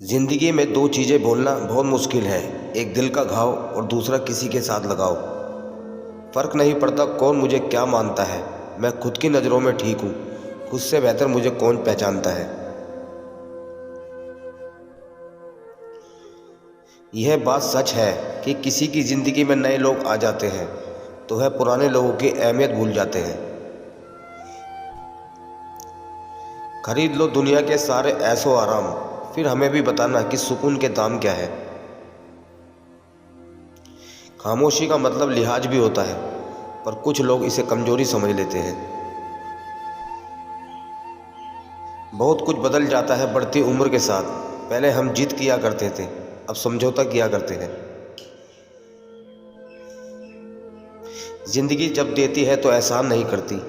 ज़िंदगी में दो चीज़ें बोलना बहुत मुश्किल है। एक दिल का घाव और दूसरा किसी के साथ लगाव। फ़र्क नहीं पड़ता कौन मुझे क्या मानता है, मैं खुद की नज़रों में ठीक हूँ। खुद से बेहतर मुझे कौन पहचानता है। यह बात सच है कि किसी की ज़िंदगी में नए लोग आ जाते हैं तो वह पुराने लोगों की अहमियत भूल जाते हैं। खरीद लो दुनिया के सारे ऐशो आराम, फिर हमें भी बताना कि सुकून के दाम क्या है। खामोशी का मतलब लिहाज भी होता है, पर कुछ लोग इसे कमजोरी समझ लेते हैं। बहुत कुछ बदल जाता है बढ़ती उम्र के साथ। पहले हम जिद किया करते थे, अब समझौता किया करते हैं। जिंदगी जब देती है तो एहसान नहीं करती,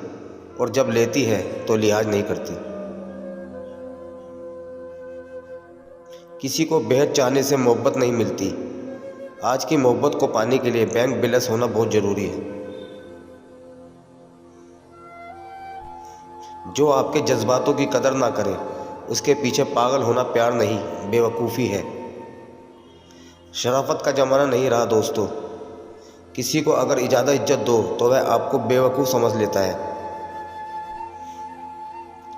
और जब लेती है तो लिहाज नहीं करती। किसी को बेहद चाहने से मोहब्बत नहीं मिलती। आज की मोहब्बत को पाने के लिए बैंक बैलेंस होना बहुत ज़रूरी है। जो आपके जज्बातों की कदर ना करे, उसके पीछे पागल होना प्यार नहीं, बेवकूफ़ी है। शराफत का ज़माना नहीं रहा दोस्तों। किसी को अगर ज़्यादा इज्जत दो तो वह आपको बेवकूफ़ समझ लेता है।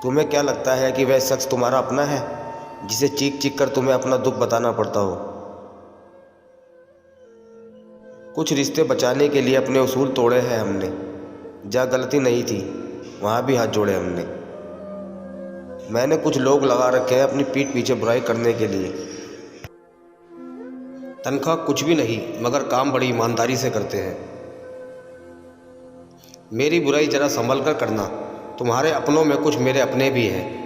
तुम्हें क्या लगता है कि वह शख्स तुम्हारा अपना है, जिसे चीख चीख कर तुम्हें अपना दुख बताना पड़ता हो? कुछ रिश्ते बचाने के लिए अपने उसूल तोड़े हैं हमने। जहाँ गलती नहीं थी वहाँ भी हाथ जोड़े हमने। मैंने कुछ लोग लगा रखे हैं अपनी पीठ पीछे बुराई करने के लिए। तनख्वाह कुछ भी नहीं, मगर काम बड़ी ईमानदारी से करते हैं। मेरी बुराई जरा संभल कर करना, तुम्हारे अपनों में कुछ मेरे अपने भी हैं।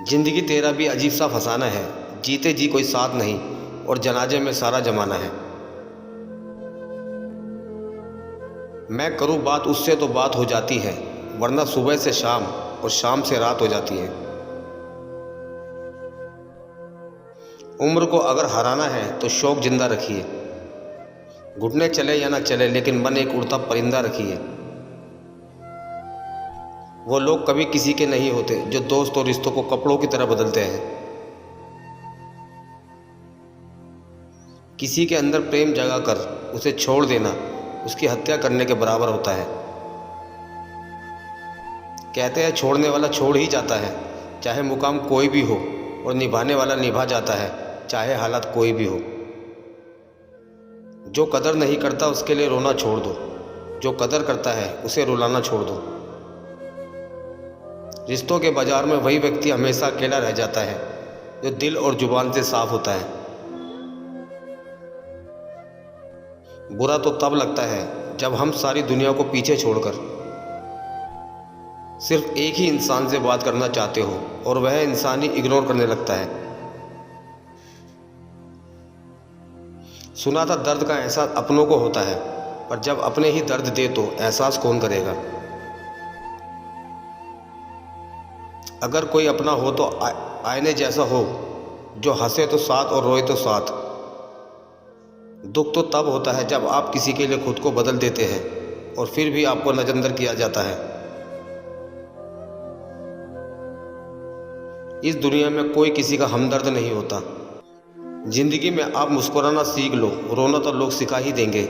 जिंदगी तेरा भी अजीब सा फसाना है, जीते जी कोई साथ नहीं और जनाजे में सारा जमाना है। मैं करूँ बात उससे तो बात हो जाती है, वरना सुबह से शाम और शाम से रात हो जाती है। उम्र को अगर हराना है तो शौक जिंदा रखिए। घुटने चले या ना चले, लेकिन मन एक उड़ता परिंदा रखिए। वो लोग कभी किसी के नहीं होते जो दोस्त और रिश्तों को कपड़ों की तरह बदलते हैं। किसी के अंदर प्रेम जगा कर उसे छोड़ देना उसकी हत्या करने के बराबर होता है। कहते हैं छोड़ने वाला छोड़ ही जाता है, चाहे मुकाम कोई भी हो, और निभाने वाला निभा जाता है, चाहे हालात कोई भी हो। जो कदर नहीं करता उसके लिए रोना छोड़ दो, जो कदर करता है उसे रुलाना छोड़ दो। रिश्तों के बाजार में वही व्यक्ति हमेशा अकेला रह जाता है जो दिल और जुबान से साफ होता है। बुरा तो तब लगता है जब हम सारी दुनिया को पीछे छोड़कर सिर्फ एक ही इंसान से बात करना चाहते हो और वह इंसान ही इग्नोर करने लगता है। सुना था दर्द का एहसास अपनों को होता है, पर जब अपने ही दर्द दे तो एहसास कौन करेगा। अगर कोई अपना हो तो आईने जैसा हो, जो हंसे तो साथ और रोए तो साथ। दुख तो तब होता है जब आप किसी के लिए खुद को बदल देते हैं और फिर भी आपको नजरअंदर किया जाता है। इस दुनिया में कोई किसी का हमदर्द नहीं होता। जिंदगी में आप मुस्कुराना सीख लो, रोना तो लोग सिखा ही देंगे।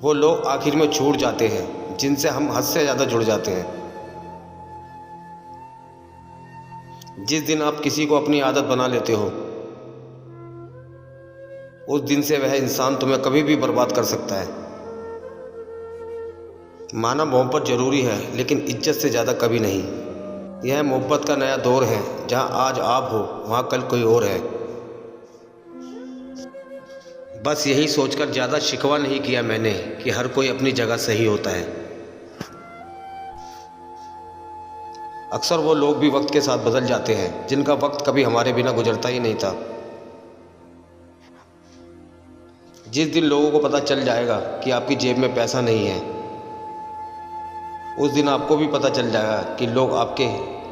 वो लोग आखिर में छूट जाते हैं जिनसे हम हद से ज़्यादा जुड़ जाते हैं। जिस दिन आप किसी को अपनी आदत बना लेते हो, उस दिन से वह इंसान तुम्हें कभी भी बर्बाद कर सकता है। माना मोहब्बत ज़रूरी है, लेकिन इज्जत से ज़्यादा कभी नहीं। यह मोहब्बत का नया दौर है, जहाँ आज आप हो वहाँ कल कोई और है। बस यही सोचकर ज़्यादा शिकवा नहीं किया मैंने कि हर कोई अपनी जगह सही होता है। अक्सर वो लोग भी वक्त के साथ बदल जाते हैं जिनका वक्त कभी हमारे बिना गुजरता ही नहीं था। जिस दिन लोगों को पता चल जाएगा कि आपकी जेब में पैसा नहीं है, उस दिन आपको भी पता चल जाएगा कि लोग आपके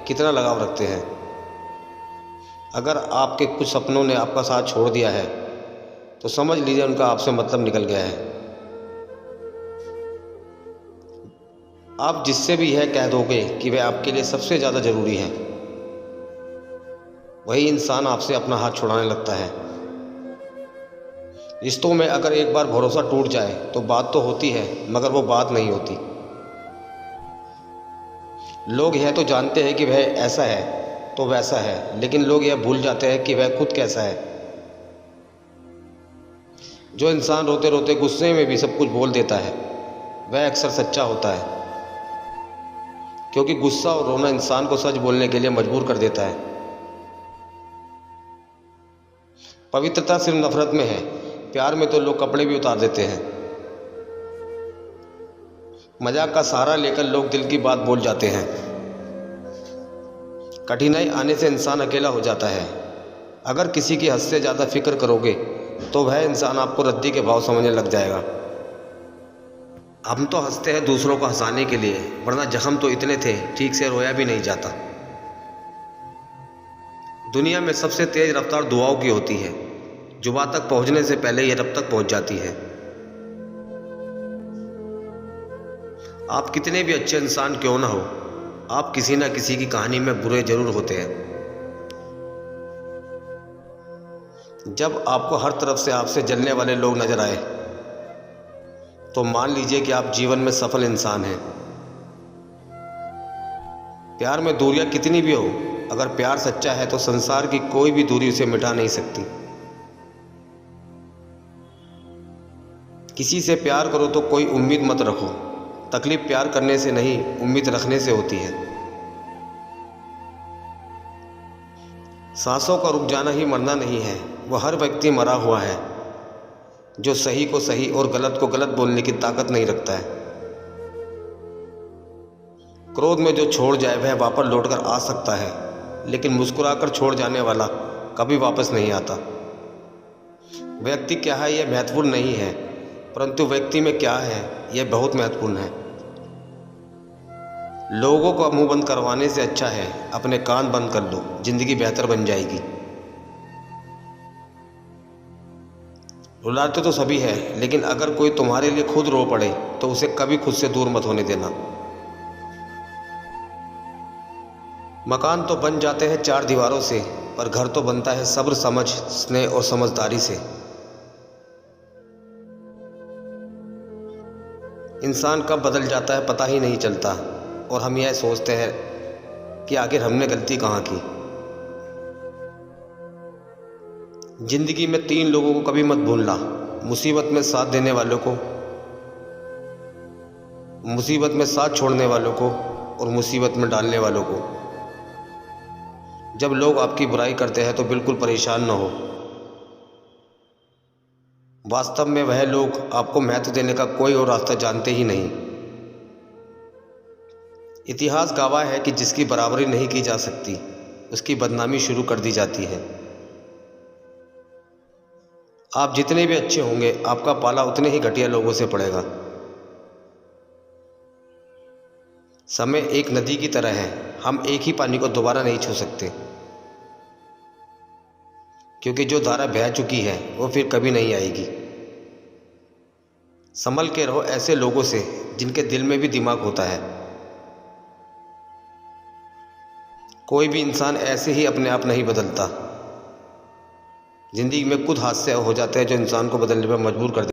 कितना लगाव रखते हैं। अगर आपके कुछ सपनों ने आपका साथ छोड़ दिया है तो समझ लीजिए उनका आपसे मतलब निकल गया है। आप जिससे भी यह कह दोगे कि वह आपके लिए सबसे ज़्यादा ज़रूरी है, वही इंसान आपसे अपना हाथ छुड़ाने लगता है। रिश्तों में अगर एक बार भरोसा टूट जाए तो बात तो होती है, मगर वो बात नहीं होती। लोग यह तो जानते हैं कि वह ऐसा है तो वैसा है, लेकिन लोग यह भूल जाते हैं कि वह खुद कैसा है। जो इंसान रोते रोते गुस्से में भी सब कुछ बोल देता है, वह अक्सर सच्चा होता है, क्योंकि गुस्सा और रोना इंसान को सच बोलने के लिए मजबूर कर देता है। पवित्रता सिर्फ नफरत में है, प्यार में तो लोग कपड़े भी उतार देते हैं। मजाक का सहारा लेकर लोग दिल की बात बोल जाते हैं। कठिनाई आने से इंसान अकेला हो जाता है। अगर किसी की हद से ज़्यादा फिक्र करोगे तो वह इंसान आपको रद्दी के भाव समझने लग जाएगा। हम तो हंसते हैं दूसरों को हंसाने के लिए, वरना जख्म तो इतने थे ठीक से रोया भी नहीं जाता। दुनिया में सबसे तेज रफ्तार दुआओं की होती है। जुबां तक पहुंचने से पहले यह रब तक पहुंच जाती है। आप कितने भी अच्छे इंसान क्यों ना हो, आप किसी ना किसी की कहानी में बुरे जरूर होते हैं। जब आपको हर तरफ से आपसे जलने वाले लोग नजर आए तो मान लीजिए कि आप जीवन में सफल इंसान हैं। प्यार में दूरियां कितनी भी हो, अगर प्यार सच्चा है तो संसार की कोई भी दूरी उसे मिटा नहीं सकती। किसी से प्यार करो तो कोई उम्मीद मत रखो। तकलीफ प्यार करने से नहीं, उम्मीद रखने से होती है। सांसों का रुक जाना ही मरना नहीं है, वह हर व्यक्ति मरा हुआ है जो सही को सही और गलत को गलत बोलने की ताकत नहीं रखता है। क्रोध में जो छोड़ जाए वह वापस लौटकर आ सकता है, लेकिन मुस्कुराकर छोड़ जाने वाला कभी वापस नहीं आता। व्यक्ति क्या है यह महत्वपूर्ण नहीं है, परंतु व्यक्ति में क्या है यह बहुत महत्वपूर्ण है। लोगों को मुंह बंद करवाने से अच्छा है अपने कान बंद कर लो, जिंदगी बेहतर बन जाएगी। रुलाते तो सभी है, लेकिन अगर कोई तुम्हारे लिए खुद रो पड़े तो उसे कभी खुद से दूर मत होने देना। मकान तो बन जाते हैं चार दीवारों से, पर घर तो बनता है सब्र, समझ, स्नेह और समझदारी से। इंसान कब बदल जाता है पता ही नहीं चलता, और हम यह सोचते हैं कि आखिर हमने गलती कहाँ की। जिंदगी में तीन लोगों को कभी मत भूलना: मुसीबत में साथ देने वालों को, मुसीबत में साथ छोड़ने वालों को, और मुसीबत में डालने वालों को। जब लोग आपकी बुराई करते हैं तो बिल्कुल परेशान न हो। वास्तव में वह लोग आपको महत्व देने का कोई और रास्ता जानते ही नहीं। इतिहास गवाह है कि जिसकी बराबरी नहीं की जा सकती उसकी बदनामी शुरू कर दी जाती है। आप जितने भी अच्छे होंगे, आपका पाला उतने ही घटिया लोगों से पड़ेगा। समय एक नदी की तरह है, हम एक ही पानी को दोबारा नहीं छू सकते, क्योंकि जो धारा बह चुकी है वो फिर कभी नहीं आएगी। संभल के रहो ऐसे लोगों से जिनके दिल में भी दिमाग होता है। कोई भी इंसान ऐसे ही अपने आप नहीं बदलता। जिंदगी में कुछ हादसे हो जाते हैं जो इंसान को बदलने पर मजबूर कर देते हैं।